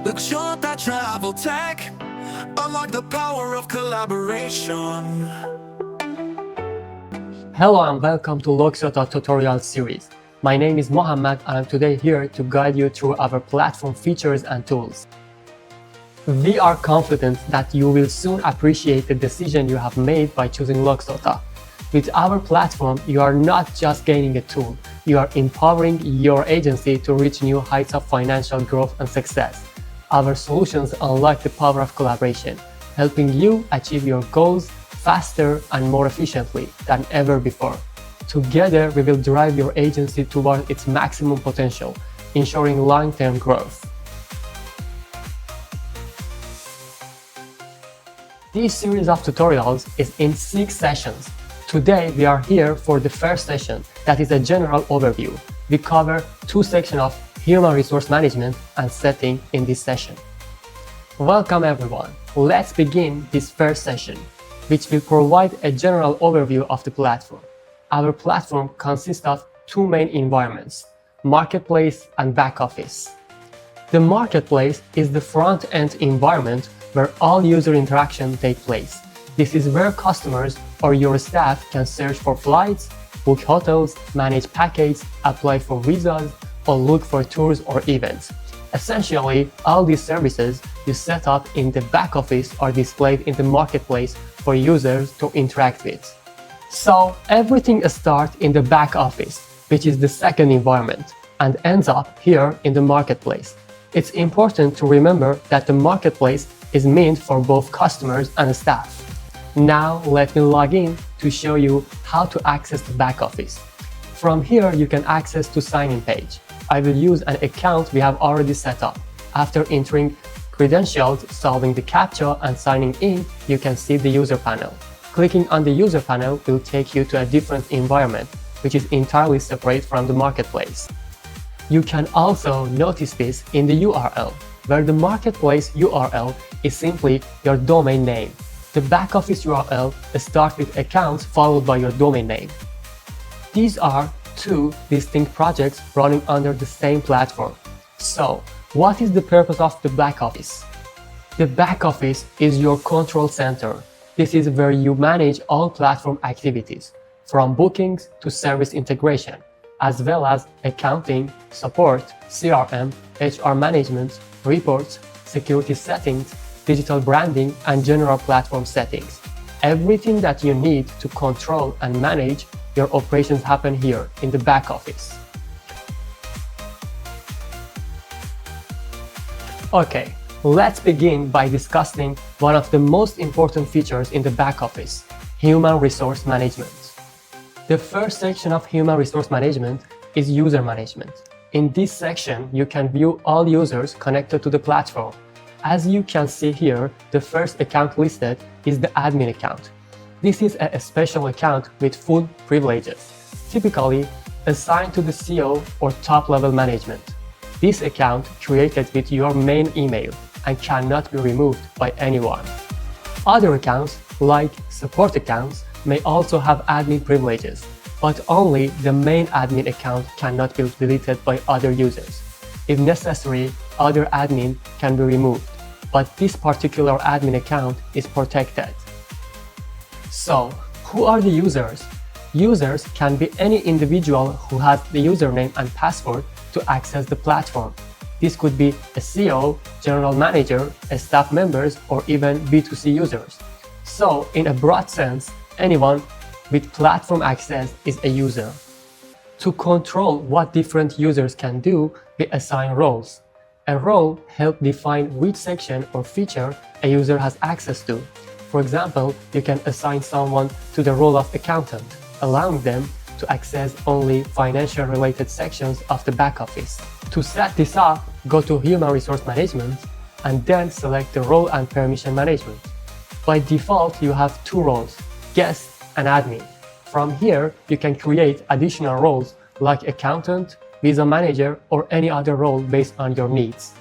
Luxota Travel Tech, unlock the power of collaboration. Hello and welcome to Luxota Tutorials Series. My name is Mohammed and I'm today here to guide you through our platform features and tools. We are confident that you will soon appreciate the decision you have made by choosing Luxota. With our platform, you are not just gaining a tool, you are empowering your agency to reach new heights of financial growth and success. Our solutions unlock the power of collaboration, helping you achieve your goals faster and more efficiently than ever before. Together, we will drive your agency toward its maximum potential, ensuring long-term growth. This series of tutorials is in 6 sessions. Today, we are here for the first session, that is a general overview. We cover 2 sections of human resource management and setting in this session. Welcome everyone. Let's begin this first session, which will provide a general overview of the platform. Our platform consists of 2 main environments, Marketplace and Back Office. The Marketplace is the front-end environment where all user interaction takes place. This is where customers or your staff can search for flights, book hotels, manage packages, apply for visas, or look for tours or events. Essentially, all these services you set up in the back office are displayed in the Marketplace for users to interact with. So everything starts in the back office, which is the second environment, and ends up here in the Marketplace. It's important to remember that the Marketplace is meant for both customers and staff. Now let me log in to show you how to access the back office. From here, you can access to sign-in page. I will use an account we have already set up. After entering credentials, solving the CAPTCHA and signing in, you can see the user panel. Clicking on the user panel will take you to a different environment, which is entirely separate from the Marketplace. You can also notice this in the URL, where the Marketplace URL is simply your domain name. The back office URL starts with accounts followed by your domain name. These are 2 distinct projects running under the same platform. So, what is the purpose of the back office? The back office is your control center. This is where you manage all platform activities, from bookings to service integration, as well as accounting, support, CRM, HR management, reports, security settings, digital branding, and general platform settings. Everything that you need to control and manage your operations happen here in the back office. Okay, let's begin by discussing one of the most important features in the back office, human resource management. The first section of human resource management is user management. In this section, you can view all users connected to the platform. As you can see here, the first account listed is the admin account. This is a special account with full privileges, typically assigned to the CEO or top-level management. This account created with your main email and cannot be removed by anyone. Other accounts, like support accounts, may also have admin privileges, but only the main admin account cannot be deleted by other users. If necessary, other admin can be removed, but this particular admin account is protected. So, who are the users? Users can be any individual who has the username and password to access the platform. This could be a CEO, general manager, staff members, or even B2C users. So, in a broad sense, anyone with platform access is a user. To control what different users can do, we assign roles. A role helps define which section or feature a user has access to. For example, you can assign someone to the role of accountant, allowing them to access only financial-related sections of the back office. To set this up, go to Human Resource Management and then select the Role and Permission Management. By default, you have 2 roles, Guest and Admin. From here, you can create additional roles like Accountant, Visa Manager, or any other role based on your needs.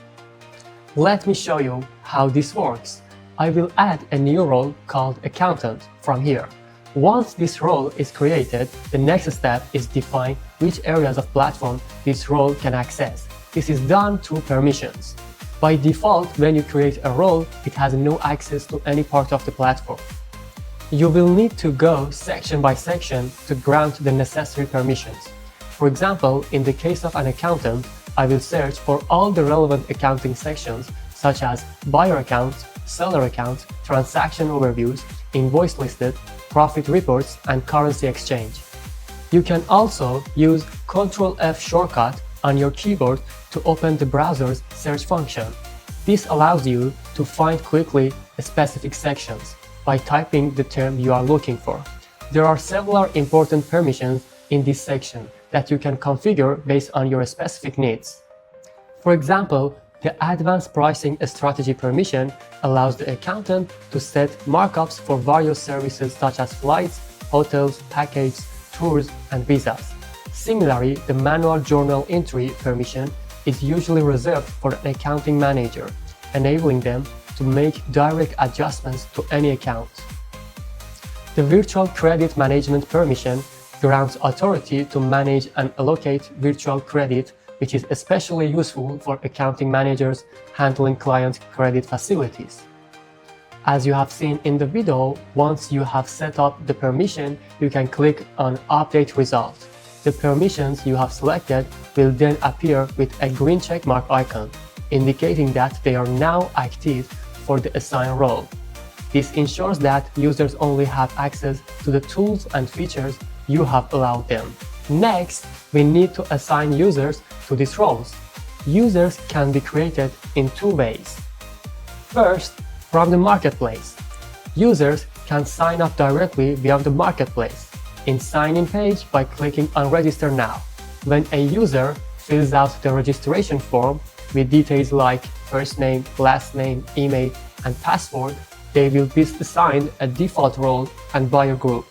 Let me show you how this works. I will add a new role called Accountant from here. Once this role is created, the next step is define which areas of platform this role can access. This is done through permissions. By default, when you create a role, it has no access to any part of the platform. You will need to go section by section to grant the necessary permissions. For example, in the case of an accountant, I will search for all the relevant accounting sections such as buyer accounts, seller accounts, transaction overviews, invoice listed, profit reports, and currency exchange. You can also use Ctrl+F shortcut on your keyboard to open the browser's search function. This allows you to find quickly specific sections by typing the term you are looking for. There are several important permissions in this section that you can configure based on your specific needs. For example, the Advanced Pricing Strategy permission allows the accountant to set markups for various services such as flights, hotels, packages, tours, and visas. Similarly, the Manual Journal Entry permission is usually reserved for an accounting manager, enabling them to make direct adjustments to any account. The Virtual Credit Management permission grants authority to manage and allocate virtual credit, which is especially useful for accounting managers handling client credit facilities. As you have seen in the video, once you have set up the permission, you can click on Update Result. The permissions you have selected will then appear with a green checkmark icon, indicating that they are now active for the assigned role. This ensures that users only have access to the tools and features you have allowed them. Next, we need to assign users to these roles. Users can be created in two ways. First, from the marketplace. Users can sign up directly via the marketplace in sign-in page by clicking on Register Now. When a user fills out the registration form with details like first name, last name, email, and password, they will be assigned a default role and buyer group.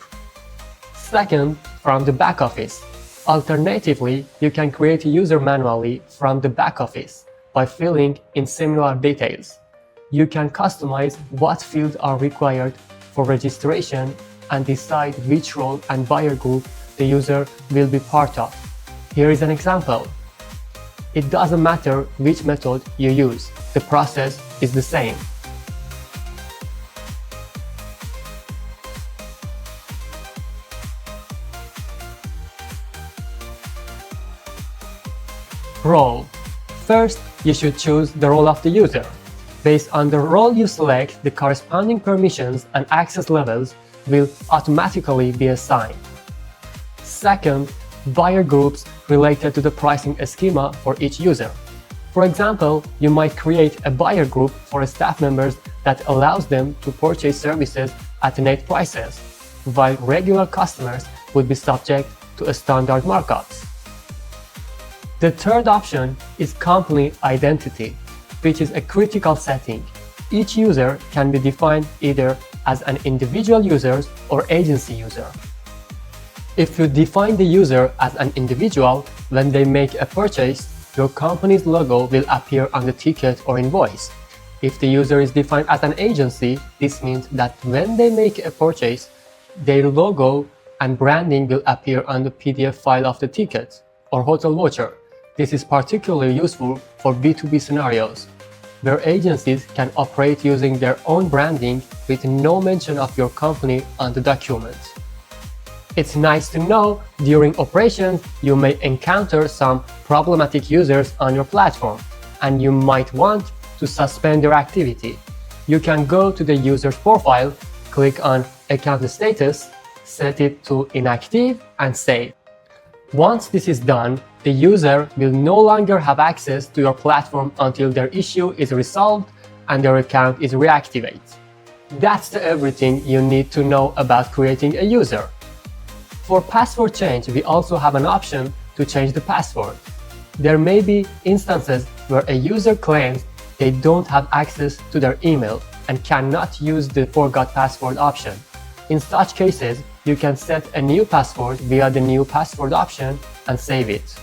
Second, from the back office. Alternatively, you can create a user manually from the back office by filling in similar details. You can customize what fields are required for registration and decide which role and buyer group the user will be part of. Here is an example. It doesn't matter which method you use, the process is the same. Role. First, you should choose the role of the user. Based on the role you select, the corresponding permissions and access levels will automatically be assigned. Second, buyer groups related to the pricing schema for each user. For example, you might create a buyer group for staff members that allows them to purchase services at net prices, while regular customers would be subject to standard markups. The third option is company identity, which is a critical setting. Each user can be defined either as an individual user or agency user. If you define the user as an individual, when they make a purchase, your company's logo will appear on the ticket or invoice. If the user is defined as an agency, this means that when they make a purchase, their logo and branding will appear on the PDF file of the ticket or hotel voucher. This is particularly useful for B2B scenarios, where agencies can operate using their own branding with no mention of your company on the document. It's nice to know during operations you may encounter some problematic users on your platform, and you might want to suspend their activity. You can go to the user's profile, click on Account Status, set it to Inactive, and save. Once this is done, the user will no longer have access to your platform until their issue is resolved and their account is reactivated. That's everything you need to know about creating a user. For password change, we also have an option to change the password. There may be instances where a user claims they don't have access to their email and cannot use the Forgot Password option. In such cases, you can set a new password via the New Password option and save it.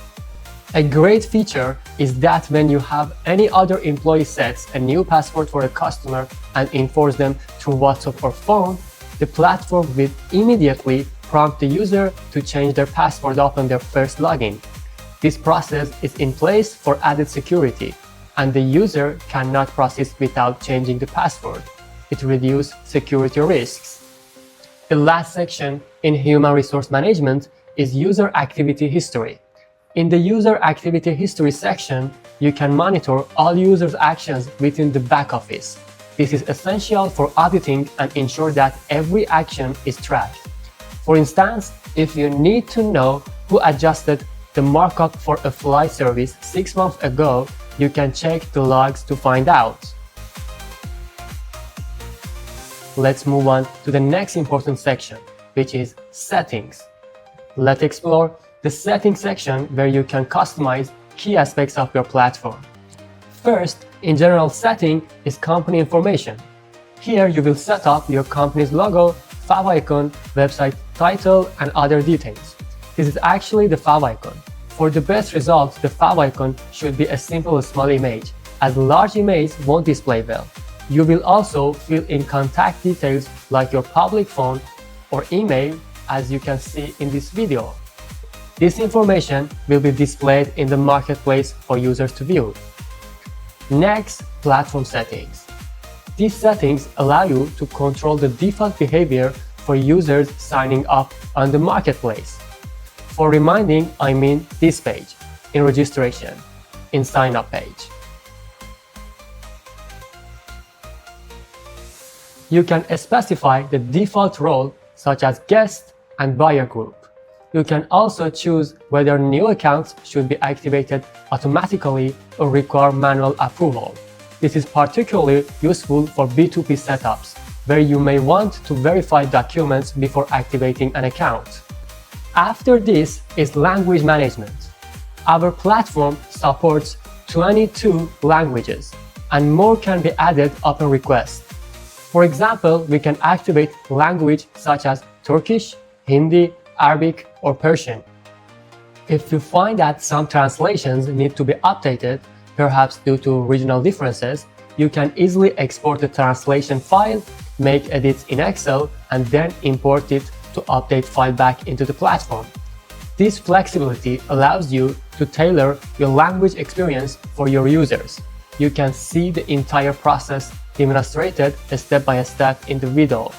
A great feature is that when you have any other employee sets a new password for a customer and informs them through WhatsApp or phone, the platform will immediately prompt the user to change their password upon their first login. This process is in place for added security. and the user cannot process without changing the password. It reduces security risks. The last section in human resource management is user activity history. In the user activity history section, you can monitor all users' actions within the back office. This is essential for auditing and ensure that every action is tracked. For instance, if you need to know who adjusted the markup for a flight service 6 months ago, you can check the logs to find out. Let's move on to the next important section, which is settings. Let's explore the settings section where you can customize key aspects of your platform. First, in general setting is company information. Here you will set up your company's logo, favicon, website title, and other details. This is actually the favicon. For the best results, the favicon should be a simple small image, as large images won't display well. You will also fill in contact details like your public phone or email, as you can see in this video. This information will be displayed in the marketplace for users to view. Next, platform settings. These settings allow you to control the default behavior for users signing up on the marketplace. For reminding, I mean this page, in registration, in sign-up page. You can specify the default role such as guest and buyer group. You can also choose whether new accounts should be activated automatically or require manual approval. This is particularly useful for B2B setups, where you may want to verify documents before activating an account. After this is language management. Our platform supports 22 languages, and more can be added upon request. For example, we can activate language such as Turkish, Hindi, Arabic, or Persian. If you find that some translations need to be updated, perhaps due to regional differences, you can easily export the translation file, make edits in Excel, and then import it to update file back into the platform. This flexibility allows you to tailor your language experience for your users. You can see the entire process demonstrated step by step in the video.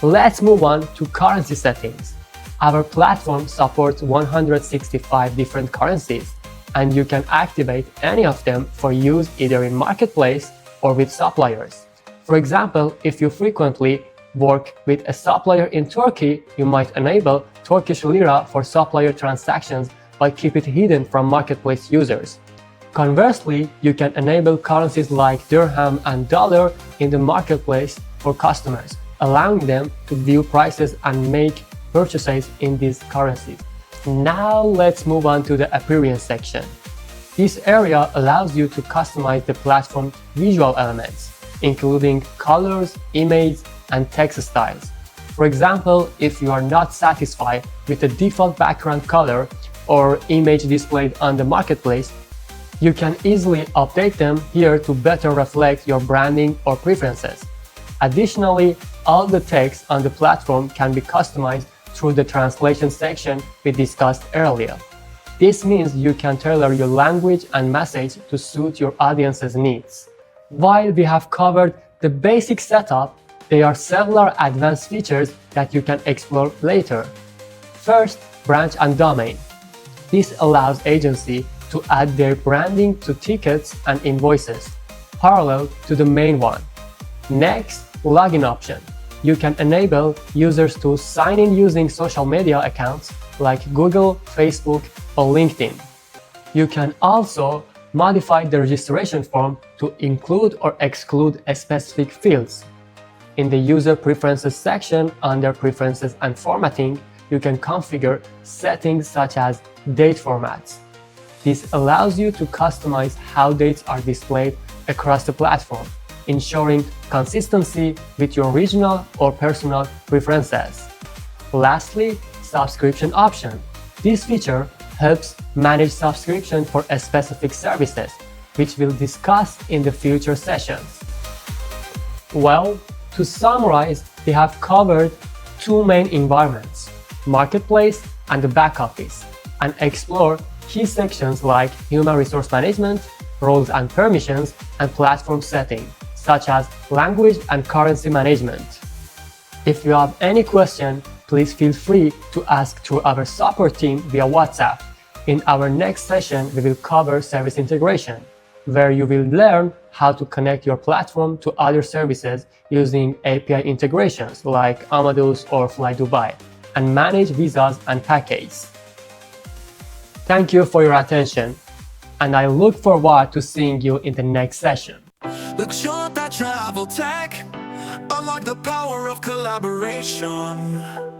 Let's move on to currency settings. Our platform supports 165 different currencies, and you can activate any of them for use either in marketplace or with suppliers. For example, if you frequently work with a supplier in Turkey, you might enable Turkish lira for supplier transactions but keep it hidden from marketplace users. Conversely, you can enable currencies like dirham and dollar in the marketplace for customers, allowing them to view prices and make purchases in these currencies. Now let's move on to the appearance section. This area allows you to customize the platform's visual elements, including colors, images, and text styles. For example, if you are not satisfied with the default background color or image displayed on the marketplace, you can easily update them here to better reflect your branding or preferences. Additionally, all the text on the platform can be customized through the translation section we discussed earlier. This means you can tailor your language and message to suit your audience's needs. While we have covered the basic setup, there are several advanced features that you can explore later. First, branch and domain. This allows agencies to add their branding to tickets and invoices, parallel to the main one. Next, login option. You can enable users to sign in using social media accounts like Google, Facebook, or LinkedIn. You can also modify the registration form to include or exclude specific fields. In the User Preferences section under Preferences and Formatting, you can configure settings such as date formats. This allows you to customize how dates are displayed across the platform, ensuring consistency with your regional or personal preferences. Lastly, subscription option. This feature helps manage subscription for specific services, which we'll discuss in the future sessions. Well, to summarize, we have covered two main environments, Marketplace and the back office, and explore key sections like Human Resource Management, Roles and Permissions, and Platform Setting, such as Language and Currency Management. If you have any question, please feel free to ask through our support team via WhatsApp. In our next session, we will cover service integration, where you will learn how to connect your platform to other services using API integrations like Amadeus or Fly Dubai, and manage visas and packages. Thank you for your attention, and I look forward to seeing you in the next session. Luxota Travel Tech, unlock the power of collaboration.